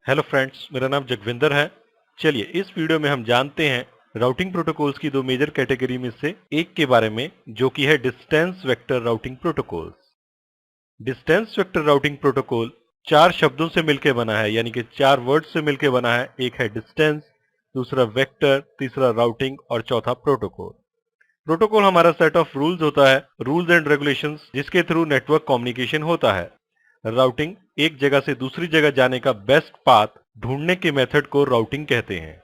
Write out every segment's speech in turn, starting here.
Hello friends, मेरा नाम जगविंदर है। चलिए इस वीडियो में हम जानते हैं राउटिंग प्रोटोकॉल्स की दो मेजर कैटेगरी में से एक के बारे में, जो कि है distance vector routing protocols. Distance vector routing protocol चार शब्दों से मिलकर बना है, यानी कि चार वर्ड्स से मिलकर बना है। एक है डिस्टेंस, दूसरा वेक्टर, तीसरा राउटिंग और चौथा प्रोटोकॉल। प्रोटोकॉल हमारा सेट ऑफ रूल्स होता है, रूल्स एंड रेगुलेशंस, जिसके थ्रू नेटवर्क कम्युनिकेशन होता है। राउटिंग एक जगह से दूसरी जगह जाने का बेस्ट पाथ ढूंढने के मेथड को राउटिंग कहते हैं।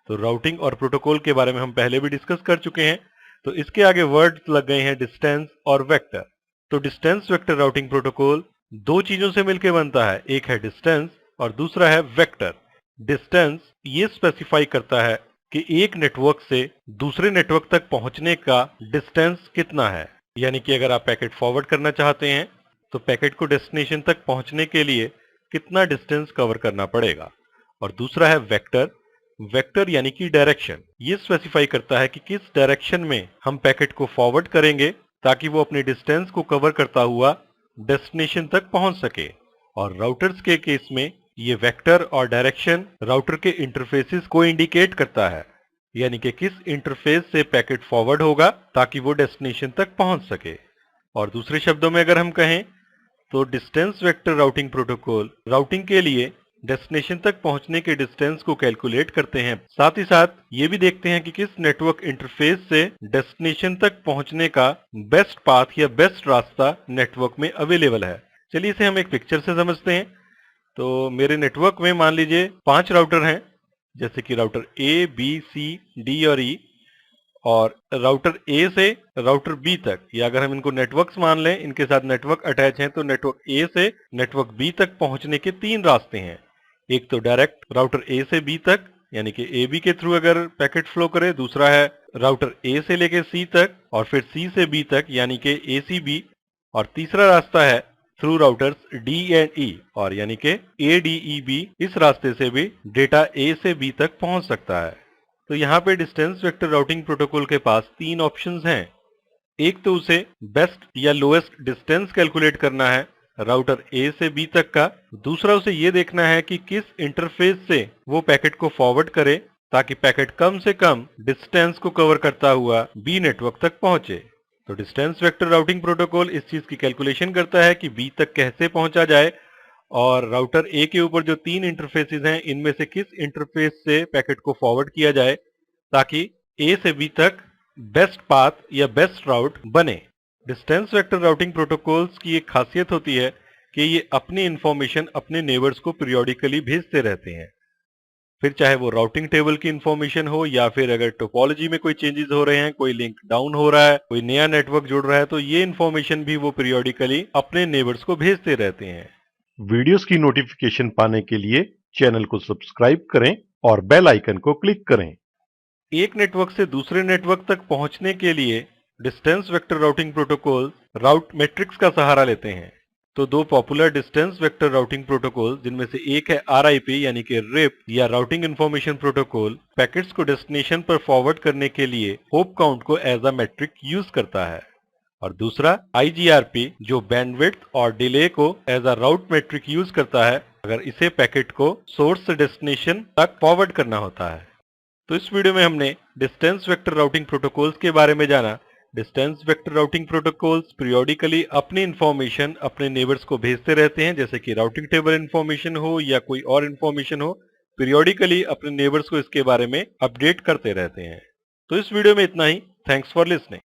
तो राउटिंग और प्रोटोकॉल के बारे में हम पहले भी डिस्कस कर चुके हैं, तो इसके आगे वर्ड्स लग गए हैं डिस्टेंस और वेक्टर। तो डिस्टेंस वेक्टर राउटिंग प्रोटोकॉल दो चीजों से मिलकर बनता है, एक है डिस्टेंस और दूसरा है वेक्टर। डिस्टेंस ये स्पेसिफाई करता है कि एक नेटवर्क से दूसरे नेटवर्क तक पहुंचने का डिस्टेंस कितना है, यानी कि अगर आप पैकेट फॉरवर्ड करना चाहते हैं तो पैकेट को डेस्टिनेशन तक पहुंचने के लिए कितना डिस्टेंस कवर करना पड़ेगा। और दूसरा है वेक्टर। वेक्टर यानी कि डायरेक्शन, ये स्पेसिफाई करता है कि किस डायरेक्शन में हम पैकेट को फॉरवर्ड करेंगे ताकि वो अपने डिस्टेंस को कवर करता हुआ डेस्टिनेशन तक पहुंच सके। और राउटर्स के केस में ये वेक्टर और डायरेक्शन राउटर के इंटरफेसेस को इंडिकेट करता है, यानी कि किस इंटरफेस से पैकेट फॉरवर्ड होगा ताकि वो डेस्टिनेशन तक पहुंच सके। और दूसरे शब्दों में अगर हम कहें तो distance vector routing protocol routing के लिए डेस्टिनेशन तक पहुंचने के डिस्टेंस को कैलकुलेट करते हैं, साथ ही साथ ये भी देखते हैं कि किस नेटवर्क इंटरफेस से डेस्टिनेशन तक पहुंचने का बेस्ट पाथ या बेस्ट रास्ता नेटवर्क में अवेलेबल है। चलिए इसे हम एक पिक्चर से समझते हैं। तो मेरे नेटवर्क में मान लीजिए 5 राउटर हैं, जैसे कि राउटर ए, बी, सी, डी और ई, और राउटर ए से राउटर बी तक, या अगर हम इनको नेटवर्क्स मान लें, इनके साथ नेटवर्क अटैच हैं, तो नेटवर्क ए से नेटवर्क बी तक पहुंचने के 3 रास्ते हैं। एक तो डायरेक्ट राउटर ए से बी तक, यानी कि ए बी के थ्रू अगर पैकेट फ्लो करे। दूसरा है राउटर ए से लेके सी तक और फिर सी से बी तक, यानी कि ए सी बी। और तीसरा रास्ता है थ्रू राउटर्स डी एंड ई, और यानी कि ए डी ई बी। इस रास्ते से भी डेटा ए से बी तक पहुंच सकता है। तो यहाँ पे डिस्टेंस वेक्टर राउटिंग प्रोटोकॉल के पास 3 ऑप्शंस हैं। एक तो उसे बेस्ट या लोएस्ट डिस्टेंस कैलकुलेट करना है राउटर ए से बी तक का। दूसरा उसे ये देखना है कि किस इंटरफेस से वो पैकेट को फॉरवर्ड करे ताकि पैकेट कम से कम डिस्टेंस को कवर करता हुआ बी नेटवर्क तक पहुंचे। तो डिस्टेंस वेक्टर राउटिंग प्रोटोकॉल इस चीज की कैलकुलेशन करता है कि बी तक कैसे पहुंचा जाए, और राउटर ए के ऊपर जो 3 इंटरफेसेस हैं, इनमें से किस इंटरफेस से पैकेट को फॉरवर्ड किया जाए ताकि ए से बी तक बेस्ट पाथ या बेस्ट राउट बने। डिस्टेंस वेक्टर राउटिंग प्रोटोकॉल्स की एक खासियत होती है कि ये अपनी इंफॉर्मेशन अपने नेबर्स को पीरियोडिकली भेजते रहते हैं। फिर चाहे वो राउटिंग टेबल की इंफॉर्मेशन हो, या फिर अगर टोपोलॉजी में कोई चेंजेस हो रहे हैं, कोई लिंक डाउन हो रहा है, कोई नया नेटवर्क जुड़ रहा है, तो ये इंफॉर्मेशन भी वो पीरियोडिकली अपने नेबर्स को भेजते रहते हैं। वीडियोस की नोटिफिकेशन पाने के लिए चैनल को सब्सक्राइब करें और बेल आइकन को क्लिक करें। एक नेटवर्क से दूसरे नेटवर्क तक पहुंचने के लिए डिस्टेंस वेक्टर राउटिंग प्रोटोकॉल राउट मैट्रिक्स का सहारा लेते हैं। तो दो popular distance vector routing protocol, जिनमें से एक है आरआईपी यानी कि रिप या राउटिंग इंफॉर्मेशन प्रोटोकॉल, पैकेट्स को डेस्टिनेशन पर फॉरवर्ड करने के लिए होप काउंट को एज अ मैट्रिक यूज करता है। और दूसरा आईजीआरपी, जो बैंडविड्थ और डिले को as a route metric use करता है अगर इसे पैकेट को सोर्स से डेस्टिनेशन तक फॉरवर्ड करना होता है। तो इस वीडियो में हमने डिस्टेंस वेक्टर राउटिंग प्रोटोकॉल्स के बारे में जाना। Distance vector routing protocols periodically अपनी इंफॉर्मेशन अपने नेबर्स को भेजते रहते हैं, जैसे कि राउटिंग टेबल इंफॉर्मेशन हो या कोई और इंफॉर्मेशन हो, पीरियोडिकली अपने नेबर्स को इसके बारे में अपडेट करते रहते हैं। तो इस वीडियो में इतना ही। Thanks for listening.